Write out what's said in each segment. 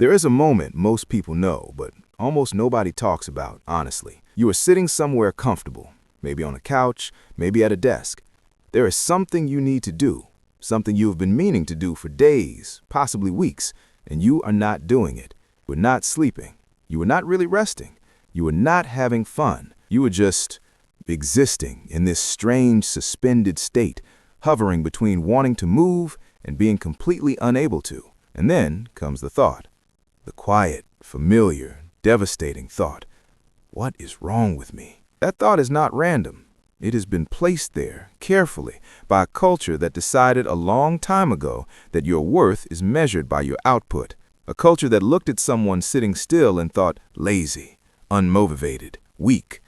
There is a moment most people know, but almost nobody talks about, honestly. You are sitting somewhere comfortable, maybe on a couch, maybe at a desk. There is something you need to do, something you have been meaning to do for days, possibly weeks, and you are not doing it. You are not sleeping. You are not really resting. You are not having fun. You are just existing in this strange, suspended state, hovering between wanting to move and being completely unable to. And then comes the thought. The quiet, familiar, devastating thought. What is wrong with me? That thought is not random. It has been placed there, carefully, by a culture that decided a long time ago that your worth is measured by your output. A culture that looked at someone sitting still and thought lazy, unmotivated, weak,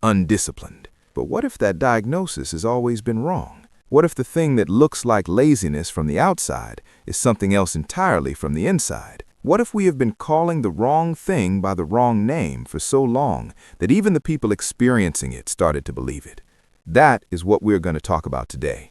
undisciplined. But what if that diagnosis has always been wrong? What if the thing that looks like laziness from the outside is something else entirely from the inside? What if we have been calling the wrong thing by the wrong name for so long that even the people experiencing it started to believe it? That is what we're going to talk about today.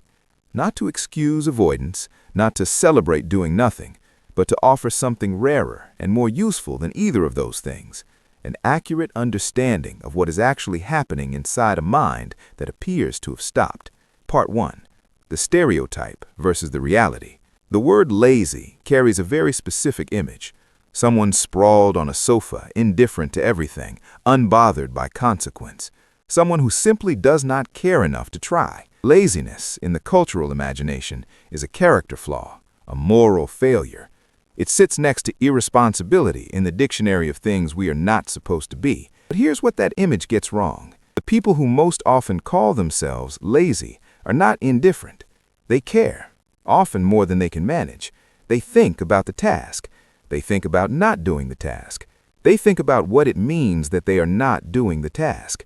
Not to excuse avoidance, not to celebrate doing nothing, but to offer something rarer and more useful than either of those things, an accurate understanding of what is actually happening inside a mind that appears to have stopped. Part 1. The stereotype versus the reality. The word lazy carries a very specific image. Someone sprawled on a sofa, indifferent to everything, unbothered by consequence. Someone who simply does not care enough to try. Laziness, in the cultural imagination, is a character flaw, a moral failure. It sits next to irresponsibility in the dictionary of things we are not supposed to be. But here's what that image gets wrong. The people who most often call themselves lazy are not indifferent. They care, often more than they can manage. They think about the task. They think about not doing the task. They think about what it means that they are not doing the task.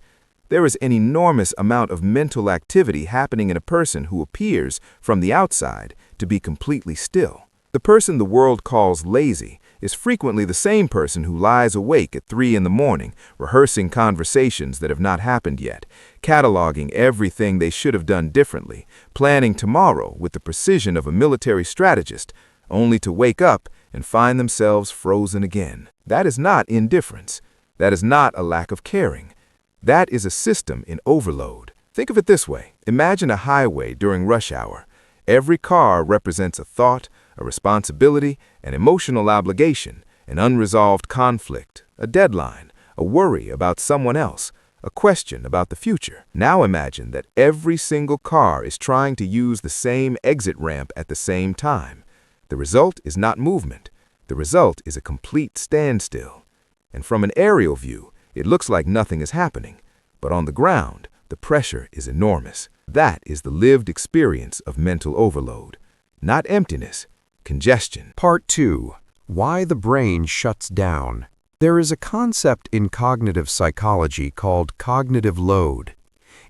There is an enormous amount of mental activity happening in a person who appears, from the outside, to be completely still. The person the world calls lazy is frequently the same person who lies awake at 3 in the morning, rehearsing conversations that have not happened yet, cataloging everything they should have done differently, planning tomorrow with the precision of a military strategist, only to wake up and find themselves frozen again. That is not indifference. That is not a lack of caring. That is a system in overload. Think of it this way. Imagine a highway during rush hour. Every car represents a thought, a responsibility, an emotional obligation, an unresolved conflict, a deadline, a worry about someone else, a question about the future. Now imagine that every single car is trying to use the same exit ramp at the same time. The result is not movement. The result is a complete standstill. And from an aerial view, it looks like nothing is happening. But on the ground, the pressure is enormous. That is the lived experience of mental overload. Not emptiness, congestion. Part 2. Why the brain shuts down. There is a concept in cognitive psychology called cognitive load.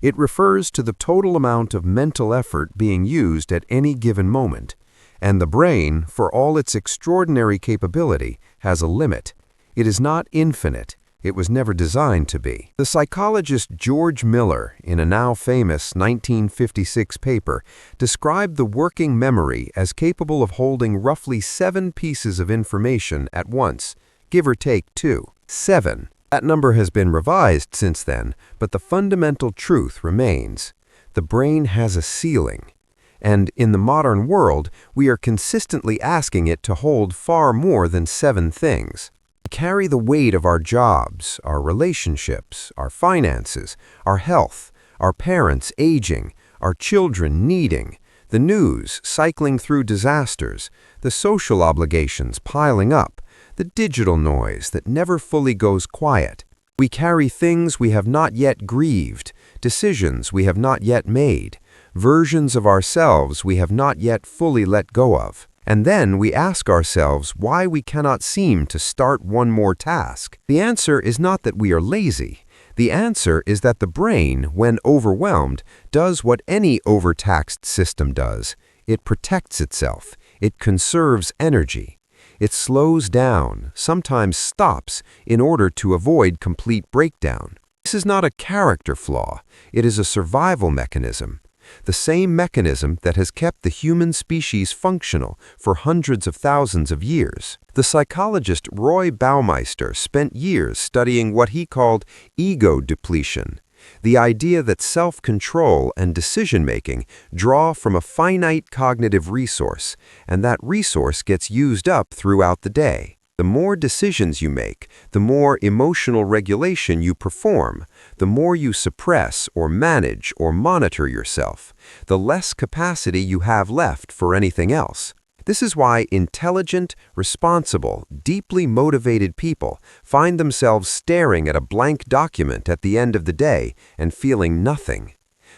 It refers to the total amount of mental effort being used at any given moment. And the brain, for all its extraordinary capability, has a limit. It is not infinite. It was never designed to be. The psychologist George Miller, in a now famous 1956 paper, described the working memory as capable of holding roughly 7 pieces of information at once, give or take 2. 7. That number has been revised since then, but the fundamental truth remains. The brain has a ceiling. And in the modern world, we are consistently asking it to hold far more than 7 things. We carry the weight of our jobs, our relationships, our finances, our health, our parents aging, our children needing, the news cycling through disasters, the social obligations piling up, the digital noise that never fully goes quiet. We carry things we have not yet grieved, decisions we have not yet made, versions of ourselves we have not yet fully let go of. And then we ask ourselves why we cannot seem to start one more task. The answer is not that we are lazy. The answer is that the brain, when overwhelmed, does what any overtaxed system does. It protects itself. It conserves energy. It slows down, sometimes stops, in order to avoid complete breakdown. This is not a character flaw. It is a survival mechanism. the same mechanism that has kept the human species functional for hundreds of thousands of years. The psychologist Roy Baumeister spent years studying what he called ego depletion, the idea that self-control and decision-making draw from a finite cognitive resource, and that resource gets used up throughout the day. The more decisions you make, the more emotional regulation you perform, the more you suppress or manage or monitor yourself, the less capacity you have left for anything else. This is why intelligent, responsible, deeply motivated people find themselves staring at a blank document at the end of the day and feeling nothing.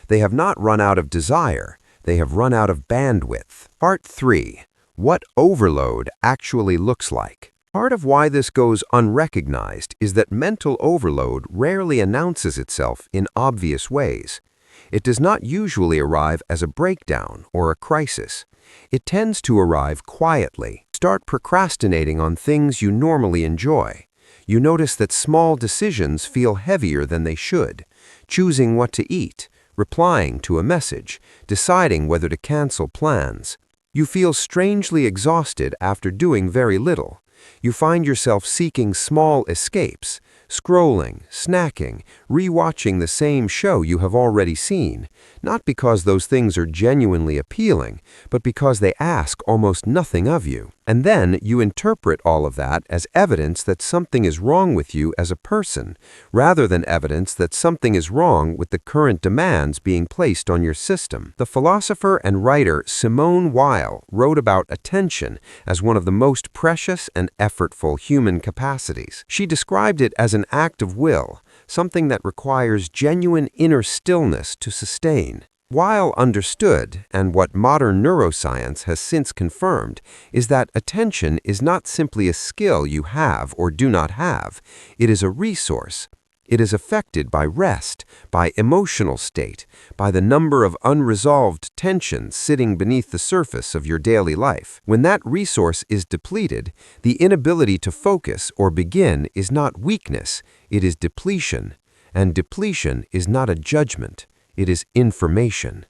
They have not run out of desire, they have run out of bandwidth. Part 3. What overload actually looks like. Part of why this goes unrecognized is that mental overload rarely announces itself in obvious ways. It does not usually arrive as a breakdown or a crisis. It tends to arrive quietly. Start procrastinating on things you normally enjoy. You notice that small decisions feel heavier than they should. Choosing what to eat, replying to a message, deciding whether to cancel plans. You feel strangely exhausted after doing very little. You find yourself seeking small escapes, scrolling, snacking, rewatching the same show you have already seen, not because those things are genuinely appealing, but because they ask almost nothing of you. And then you interpret all of that as evidence that something is wrong with you as a person, rather than evidence that something is wrong with the current demands being placed on your system. The philosopher and writer Simone Weil wrote about attention as one of the most precious and effortful human capacities. She described it as an act of will, something that requires genuine inner stillness to sustain. Weil understood, and what modern neuroscience has since confirmed, is that attention is not simply a skill you have or do not have. It is a resource. It is affected by rest, by emotional state, by the number of unresolved tensions sitting beneath the surface of your daily life. When that resource is depleted, the inability to focus or begin is not weakness, it is depletion. And depletion is not a judgment. It is information.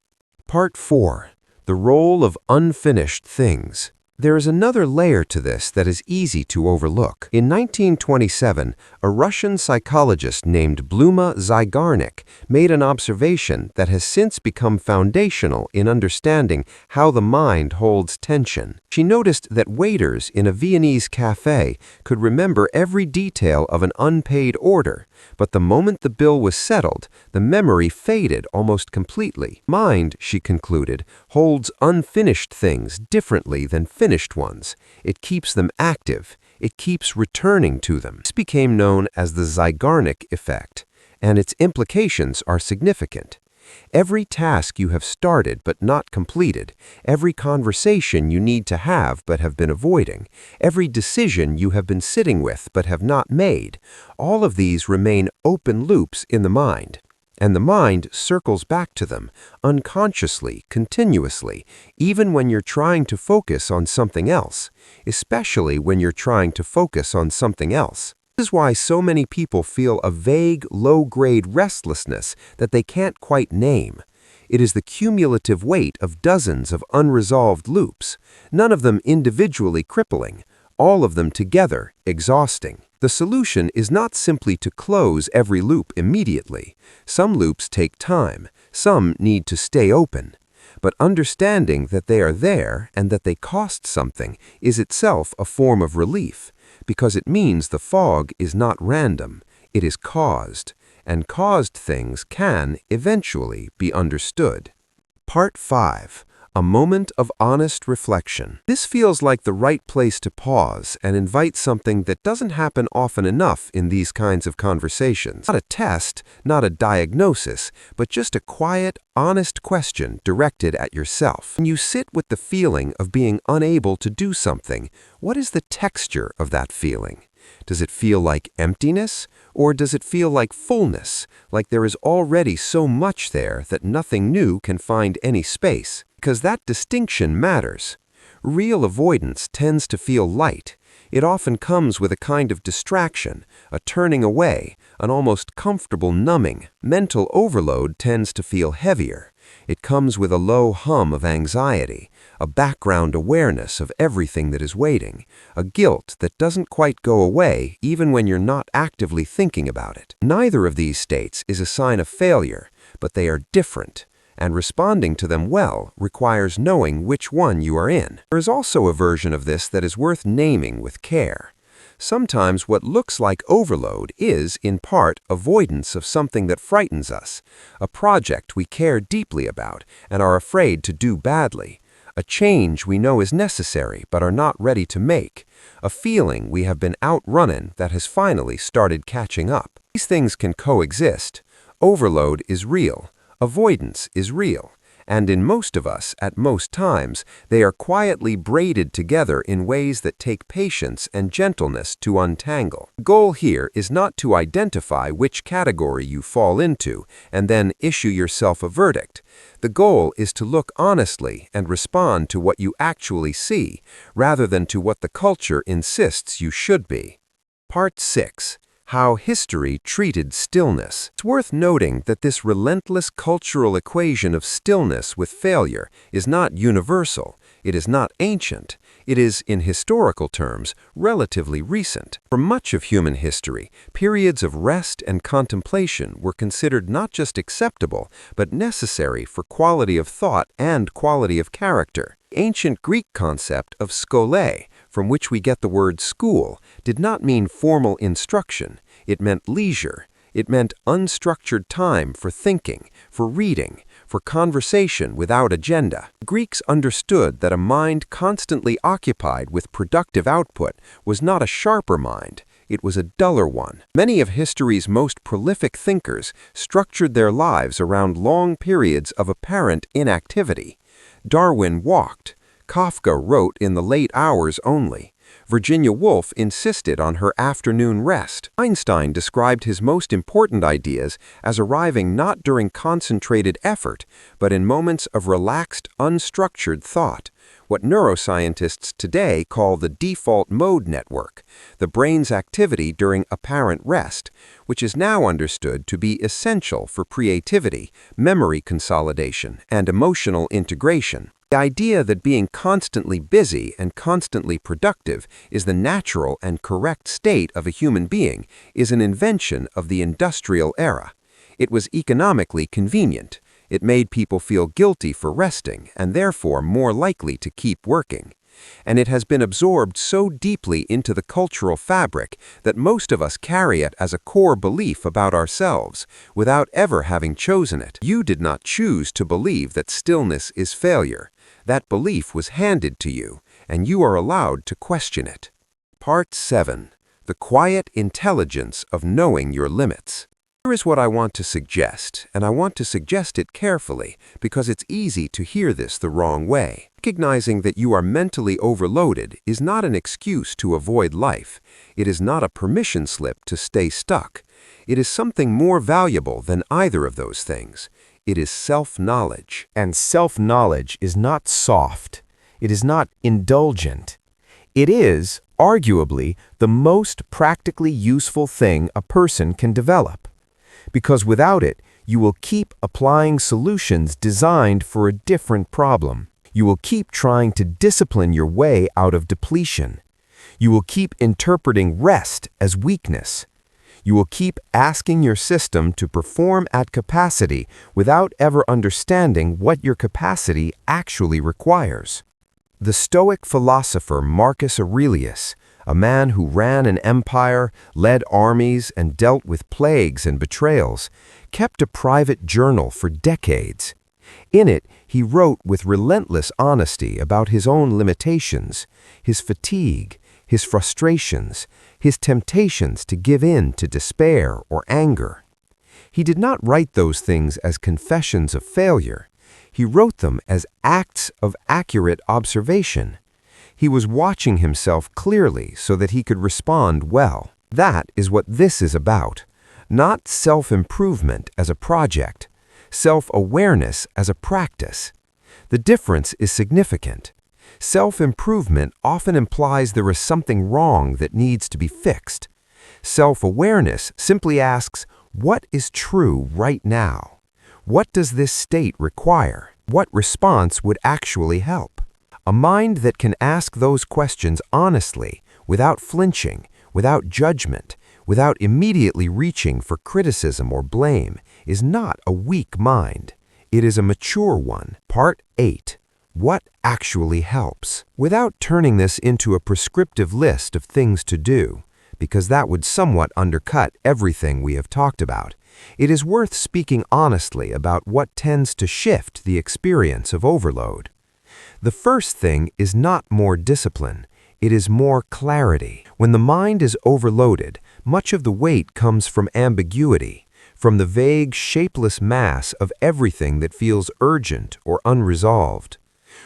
Part 4. The role of unfinished things. There is another layer to this that is easy to overlook. In 1927, a Russian psychologist named Bluma Zeigarnik made an observation that has since become foundational in understanding how the mind holds tension. She noticed that waiters in a Viennese cafe could remember every detail of an unpaid order, but the moment the bill was settled, the memory faded almost completely. Mind, she concluded, holds unfinished things differently than finished ones. It keeps them active. It keeps returning to them. This became known as the Zeigarnik effect, and its implications are significant. Every task you have started but not completed, every conversation you need to have but have been avoiding, every decision you have been sitting with but have not made, all of these remain open loops in the mind. And the mind circles back to them, unconsciously, continuously, even when you're trying to focus on something else, especially when you're trying to focus on something else. This is why so many people feel a vague, low-grade restlessness that they can't quite name. It is the cumulative weight of dozens of unresolved loops, none of them individually crippling, all of them together exhausting. The solution is not simply to close every loop immediately. Some loops take time, some need to stay open. But understanding that they are there and that they cost something is itself a form of relief, because it means the fog is not random, it is caused, and caused things can eventually be understood. Part 5. A moment of honest reflection. This feels like the right place to pause and invite something that doesn't happen often enough in these kinds of conversations. Not a test, not a diagnosis, but just a quiet, honest question directed at yourself. When you sit with the feeling of being unable to do something, what is the texture of that feeling? Does it feel like emptiness, or does it feel like fullness, like there is already so much there that nothing new can find any space? Because that distinction matters. Real avoidance tends to feel light. It often comes with a kind of distraction, a turning away, an almost comfortable numbing. Mental overload tends to feel heavier. It comes with a low hum of anxiety, a background awareness of everything that is waiting, a guilt that doesn't quite go away even when you're not actively thinking about it. Neither of these states is a sign of failure, but they are different, and responding to them well requires knowing which one you are in. There is also a version of this that is worth naming with care. Sometimes what looks like overload is, in part, avoidance of something that frightens us, a project we care deeply about and are afraid to do badly, a change we know is necessary but are not ready to make, a feeling we have been outrunning that has finally started catching up. These things can coexist. Overload is real, avoidance is real, and in most of us, at most times, they are quietly braided together in ways that take patience and gentleness to untangle. The goal here is not to identify which category you fall into and then issue yourself a verdict. The goal is to look honestly and respond to what you actually see, rather than to what the culture insists you should be. Part 6. How history treated stillness. It's worth noting that this relentless cultural equation of stillness with failure is not universal, it is not ancient, it is, in historical terms, relatively recent. For much of human history, periods of rest and contemplation were considered not just acceptable, but necessary for quality of thought and quality of character. The ancient Greek concept of schole, from which we get the word school, did not mean formal instruction. It meant leisure. It meant unstructured time for thinking, for reading, for conversation without agenda. Greeks understood that a mind constantly occupied with productive output was not a sharper mind. It was a duller one. Many of history's most prolific thinkers structured their lives around long periods of apparent inactivity. Darwin walked. Kafka wrote in the late hours only. Virginia Woolf insisted on her afternoon rest. Einstein described his most important ideas as arriving not during concentrated effort, but in moments of relaxed, unstructured thought, what neuroscientists today call the default mode network, the brain's activity during apparent rest, which is now understood to be essential for creativity, memory consolidation, and emotional integration. The idea that being constantly busy and constantly productive is the natural and correct state of a human being is an invention of the industrial era. It was economically convenient. It made people feel guilty for resting and therefore more likely to keep working. And it has been absorbed so deeply into the cultural fabric that most of us carry it as a core belief about ourselves, without ever having chosen it. You did not choose to believe that stillness is failure. That belief was handed to you, and you are allowed to question it. Part 7. The quiet intelligence of knowing your limits. Here is what I want to suggest, and I want to suggest it carefully because it's easy to hear this the wrong way. Recognizing that you are mentally overloaded is not an excuse to avoid life. It is not a permission slip to stay stuck. It is something more valuable than either of those things. It is self-knowledge. And self-knowledge is not soft. It is not indulgent. It is, arguably, the most practically useful thing a person can develop. Because without it, you will keep applying solutions designed for a different problem. You will keep trying to discipline your way out of depletion. You will keep interpreting rest as weakness. You will keep asking your system to perform at capacity without ever understanding what your capacity actually requires. The Stoic philosopher Marcus Aurelius, a man who ran an empire, led armies, and dealt with plagues and betrayals, kept a private journal for decades. In it, he wrote with relentless honesty about his own limitations, his fatigue, his frustrations, his temptations to give in to despair or anger. He did not write those things as confessions of failure. He wrote them as acts of accurate observation. He was watching himself clearly so that he could respond well. That is what this is about. Not self-improvement as a project, self-awareness as a practice. The difference is significant. Self-improvement often implies there is something wrong that needs to be fixed. Self-awareness simply asks, what is true right now? What does this state require? What response would actually help? A mind that can ask those questions honestly, without flinching, without judgment, without immediately reaching for criticism or blame, is not a weak mind. It is a mature one. Part 8. What actually helps? Without turning this into a prescriptive list of things to do, because that would somewhat undercut everything we have talked about, it is worth speaking honestly about what tends to shift the experience of overload. The first thing is not more discipline, it is more clarity. When the mind is overloaded, much of the weight comes from ambiguity, from the vague, shapeless mass of everything that feels urgent or unresolved.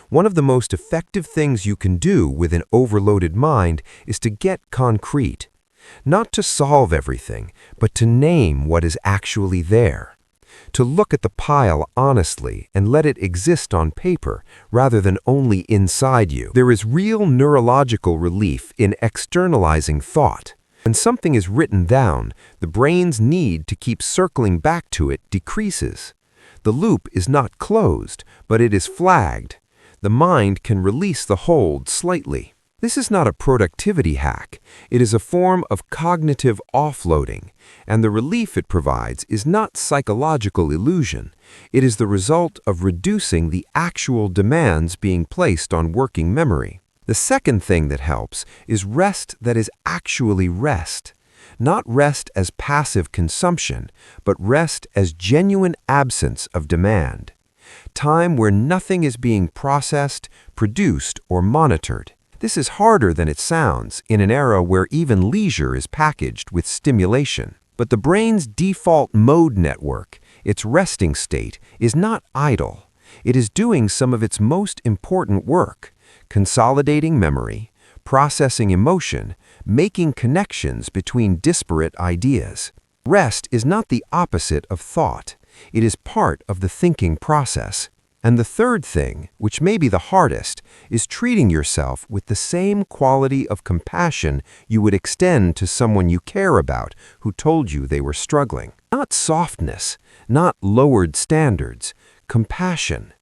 One of the most effective things you can do with an overloaded mind is to get concrete. Not to solve everything, but to name what is actually there. To look at the pile honestly and let it exist on paper rather than only inside you. There is real neurological relief in externalizing thought. When something is written down, the brain's need to keep circling back to it decreases. The loop is not closed, but it is flagged. The mind can release the hold slightly. This is not a productivity hack. It is a form of cognitive offloading, and the relief it provides is not psychological illusion. It is the result of reducing the actual demands being placed on working memory. The second thing that helps is rest that is actually rest. Not rest as passive consumption, but rest as genuine absence of demand. Time where nothing is being processed, produced, or monitored. This is harder than it sounds in an era where even leisure is packaged with stimulation. But the brain's default mode network, its resting state, is not idle. It is doing some of its most important work, consolidating memory, processing emotion, making connections between disparate ideas. Rest is not the opposite of thought. It is part of the thinking process. And the third thing, which may be the hardest, is treating yourself with the same quality of compassion you would extend to someone you care about who told you they were struggling. Not softness, not lowered standards, compassion.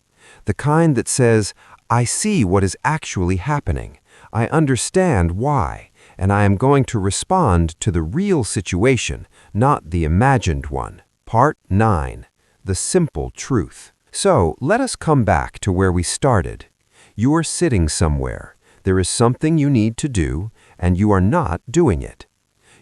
The kind that says, I see what is actually happening, I understand why, and I am going to respond to the real situation, not the imagined one. Part 9. The simple truth. So, let us come back to where we started. You are sitting somewhere. There is something you need to do, and you are not doing it.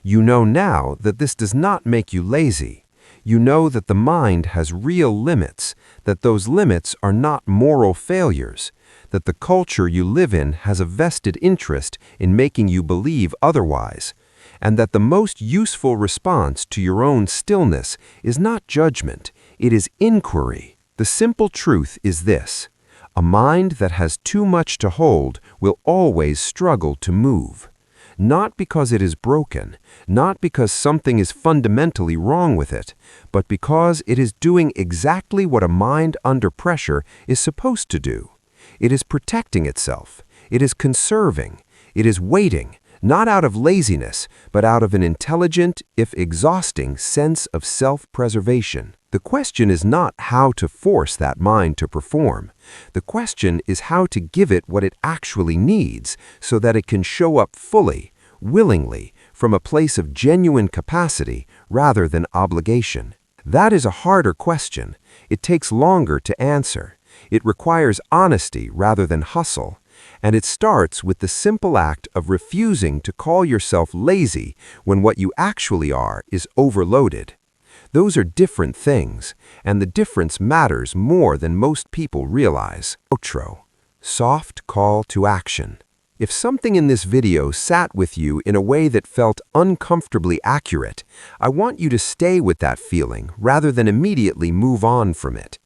You know now that this does not make you lazy. You know that the mind has real limits, that those limits are not moral failures, that the culture you live in has a vested interest in making you believe otherwise, and that the most useful response to your own stillness is not judgment, it is inquiry. The simple truth is this: a mind that has too much to hold will always struggle to move. Not because it is broken, not because something is fundamentally wrong with it, but because it is doing exactly what a mind under pressure is supposed to do. It is protecting itself. It is conserving. It is waiting, not out of laziness, but out of an intelligent, if exhausting, sense of self-preservation. The question is not how to force that mind to perform. The question is how to give it what it actually needs so that it can show up fully, willingly, from a place of genuine capacity rather than obligation. That is a harder question. It takes longer to answer. It requires honesty rather than hustle. And it starts with the simple act of refusing to call yourself lazy when what you actually are is overloaded. Those are different things, and the difference matters more than most people realize. Outro. Soft call to action. If something in this video sat with you in a way that felt uncomfortably accurate, I want you to stay with that feeling rather than immediately move on from it.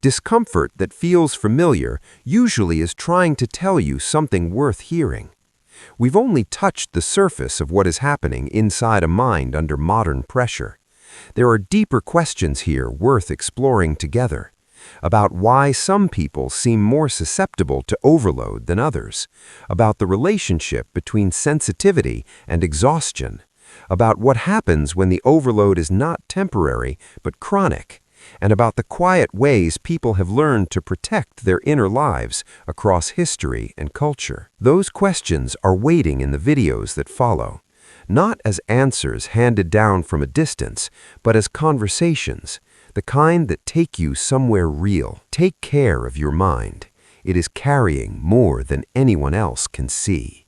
Discomfort that feels familiar usually is trying to tell you something worth hearing. We've only touched the surface of what is happening inside a mind under modern pressure. There are deeper questions here worth exploring together, about why some people seem more susceptible to overload than others, about the relationship between sensitivity and exhaustion, about what happens when the overload is not temporary but chronic, and about the quiet ways people have learned to protect their inner lives across history and culture. Those questions are waiting in the videos that follow, not as answers handed down from a distance, but as conversations, the kind that take you somewhere real. Take care of your mind. It is carrying more than anyone else can see.